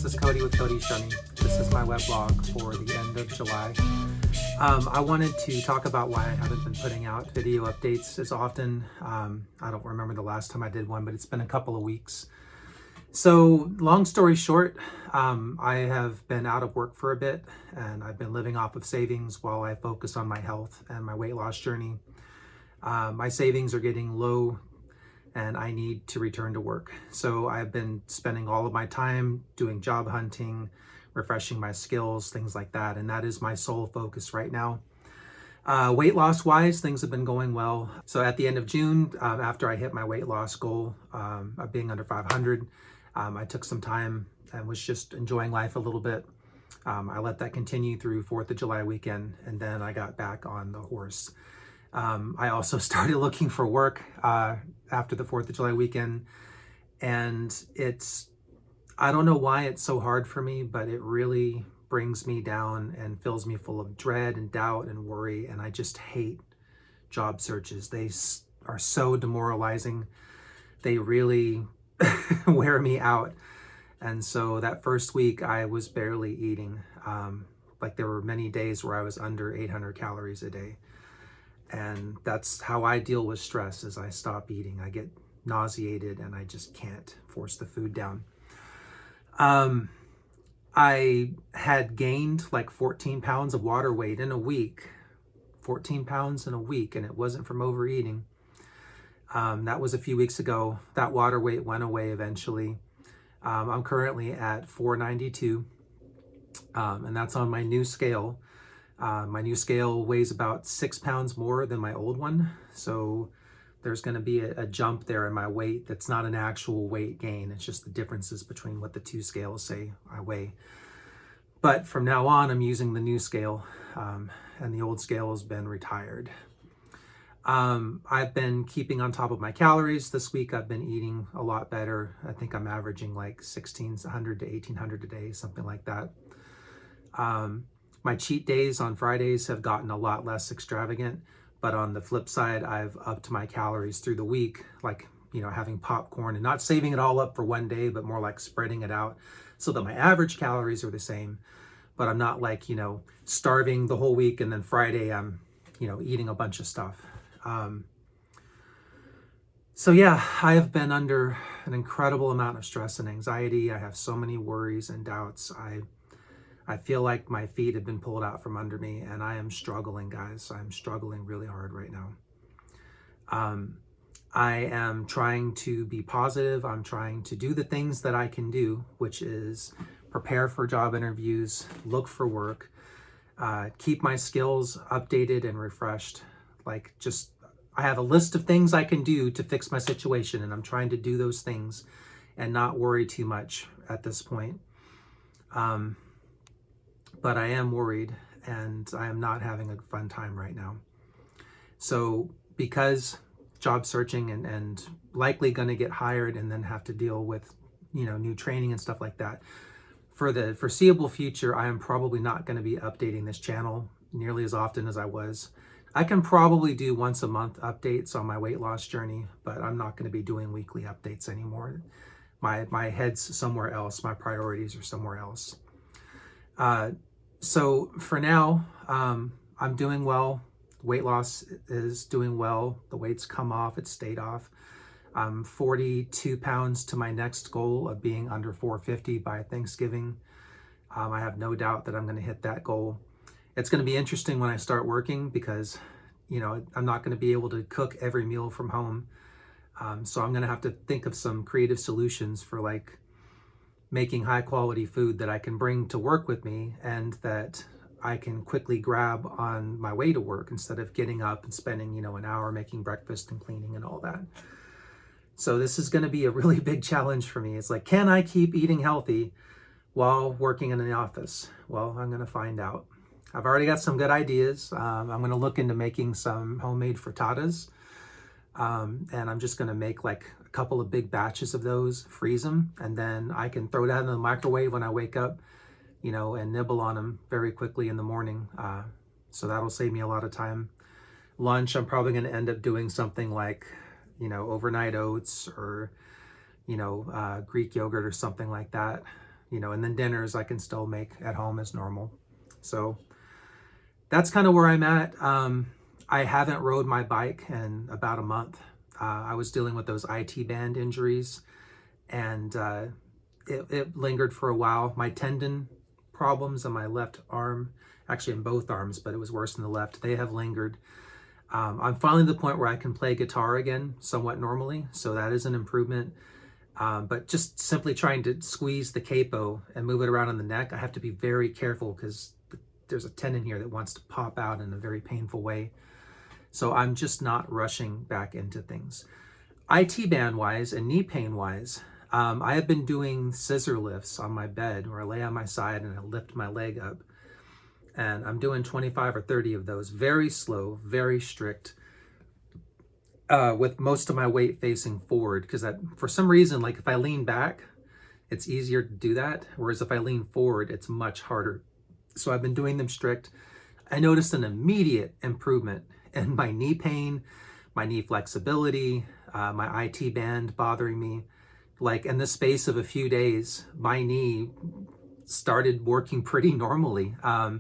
is Cody with Kodis Journey. This is my weblog for the end of July. I wanted to talk about why I haven't been putting out video updates as often. I don't remember the last time I did one, but it's been a couple of weeks. So long story short, I have been out of work for a bit and I've been living off of savings while I focus on my health and my weight loss journey. My savings are getting low and I need to return to work. So I've been spending all of my time doing job hunting, refreshing my skills, things like that. And that is my sole focus right now. Weight loss wise, things have been going well. So at the end of June, after I hit my weight loss goal of being under 500, I took some time and was just enjoying life a little bit. I let that continue through 4th of July weekend, and then I got back on the horse. I also started looking for work after the 4th of July weekend, and I don't know why it's so hard for me, but it really brings me down and fills me full of dread and doubt and worry, and I just hate job searches. They are so demoralizing. They really wear me out. And so that first week I was barely eating. Like there were many days where I was under 800 calories a day. And that's how I deal with stress, is I stop eating. I get nauseated and I just can't force the food down. I had gained like 14 pounds of water weight in a week, 14 pounds in a week, and it wasn't from overeating. That was a few weeks ago. That water weight went away eventually. I'm currently at 492, and that's on my new scale. My new scale weighs about 6 pounds more than my old one. So there's going to be a jump there in my weight. That's not an actual weight gain. It's just the differences between what the two scales say I weigh. But from now on, I'm using the new scale, and the old scale has been retired. I've been keeping on top of my calories. This week I've been eating a lot better. I think I'm averaging like 1,600 to 1,800 a day, something like that. My cheat days on Fridays have gotten a lot less extravagant, but on the flip side, I've upped my calories through the week, like, having popcorn and not saving it all up for one day, but more like spreading it out so that my average calories are the same, but I'm not like, starving the whole week and then Friday I'm, eating a bunch of stuff. So yeah, I have been under an incredible amount of stress and anxiety. I have so many worries and doubts. I feel like my feet have been pulled out from under me, and I am struggling, guys. I'm struggling really hard right now. I am trying to be positive. I'm trying to do the things that I can do, which is prepare for job interviews, look for work, keep my skills updated and refreshed. I have a list of things I can do to fix my situation, and I'm trying to do those things and not worry too much at this point. But I am worried, and I am not having a fun time right now. So because job searching and likely going to get hired and then have to deal with, new training and stuff like that, for the foreseeable future, I am probably not going to be updating this channel nearly as often as I was. I can probably do once a month updates on my weight loss journey, but I'm not going to be doing weekly updates anymore. My head's somewhere else. My priorities are somewhere else. So for now, I'm doing well. Weight loss is doing well. The weight's come off. It's stayed off. I'm 42 pounds to my next goal of being under 450 by Thanksgiving. I have no doubt that I'm going to hit that goal. It's going to be interesting when I start working because, I'm not going to be able to cook every meal from home. So I'm going to have to think of some creative solutions for making high quality food that I can bring to work with me and that I can quickly grab on my way to work instead of getting up and spending, an hour making breakfast and cleaning and all that. So this is going to be a really big challenge for me. It's like, can I keep eating healthy while working in the office? Well, I'm going to find out. I've already got some good ideas. I'm going to look into making some homemade frittatas. And I'm just going to make like a couple of big batches of those, freeze them, and then I can throw that in the microwave when I wake up, and nibble on them very quickly in the morning. So that'll save me a lot of time. Lunch, I'm probably going to end up doing something like, overnight oats or, Greek yogurt or something like that. and then dinners I can still make at home as normal. So that's kind of where I'm at. I haven't rode my bike in about a month. I was dealing with those IT band injuries, and it lingered for a while. My tendon problems in my left arm, actually in both arms, but it was worse in the left, they have lingered. I'm finally at the point where I can play guitar again somewhat normally, so that is an improvement. But just simply trying to squeeze the capo and move it around on the neck, I have to be very careful because there's a tendon here that wants to pop out in a very painful way. So I'm just not rushing back into things. IT band wise and knee pain wise, I have been doing scissor lifts on my bed where I lay on my side and I lift my leg up. And I'm doing 25 or 30 of those, very slow, very strict, with most of my weight facing forward, because for some reason, like if I lean back, it's easier to do that. Whereas if I lean forward, it's much harder. So I've been doing them strict. I noticed an immediate improvement in my knee pain, my knee flexibility, my IT band bothering me. Like in the space of a few days, my knee started working pretty normally. I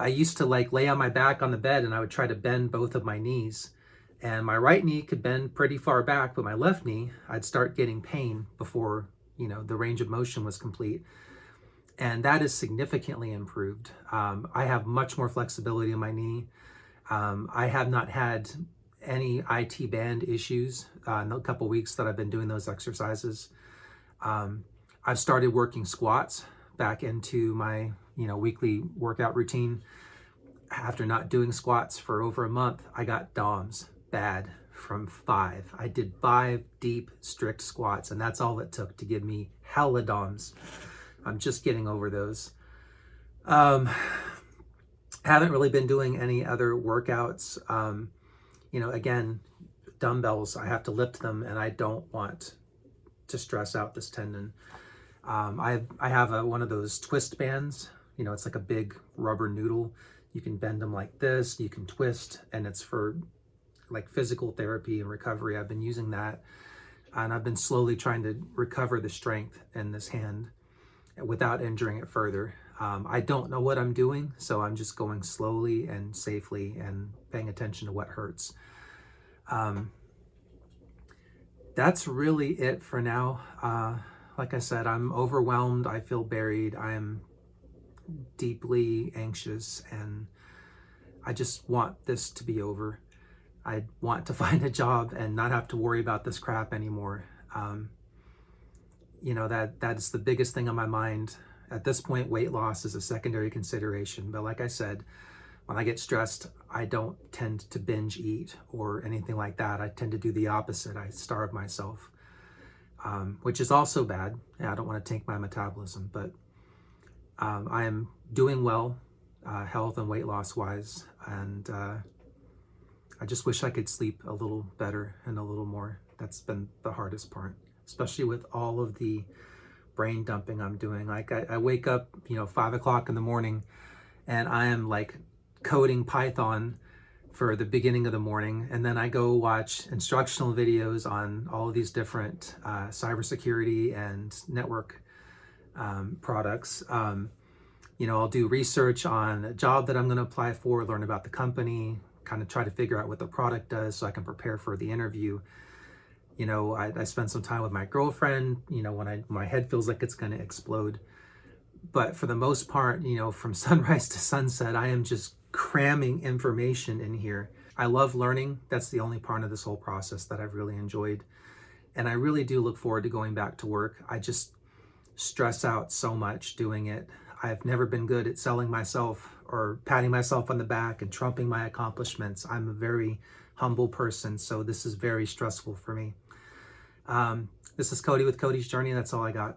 used to like lay on my back on the bed and I would try to bend both of my knees. And my right knee could bend pretty far back, but my left knee, I'd start getting pain before, the range of motion was complete. And that is significantly improved. I have much more flexibility in my knee. I have not had any IT band issues in the couple weeks that I've been doing those exercises. I've started working squats back into my, weekly workout routine. After not doing squats for over a month, I got DOMS bad from 5. I did 5 deep, strict squats, and that's all it took to give me hella DOMS. I'm just getting over those. Haven't really been doing any other workouts. Again, dumbbells, I have to lift them and I don't want to stress out this tendon. I have one of those twist bands, it's like a big rubber noodle. You can bend them like this, you can twist, and it's for like physical therapy and recovery. I've been using that, and I've been slowly trying to recover the strength in this hand without injuring it further. I don't know what I'm doing, so I'm just going slowly and safely and paying attention to what hurts. That's really it for now. Like I said, I'm overwhelmed. I feel buried. I am deeply anxious, and I just want this to be over. I want to find a job and not have to worry about this crap anymore. That is the biggest thing on my mind. At this point, weight loss is a secondary consideration. But like I said, when I get stressed, I don't tend to binge eat or anything like that. I tend to do the opposite. I starve myself, which is also bad. I don't want to tank my metabolism, but I am doing well, health and weight loss wise. And I just wish I could sleep a little better and a little more. That's been the hardest part, especially with all of the brain dumping I'm doing. Like I wake up, 5 o'clock in the morning, and I am like coding Python for the beginning of the morning. And then I go watch instructional videos on all of these different cybersecurity and network products. I'll do research on a job that I'm going to apply for, learn about the company, kind of try to figure out what the product does so I can prepare for the interview. I spend some time with my girlfriend, when my head feels like it's going to explode. But for the most part, from sunrise to sunset, I am just cramming information in here. I love learning. That's the only part of this whole process that I've really enjoyed. And I really do look forward to going back to work. I just stress out so much doing it. I've never been good at selling myself or patting myself on the back and trumping my accomplishments. I'm a very humble person, so this is very stressful for me. This is Cody with Kodis Journey. That's all I got.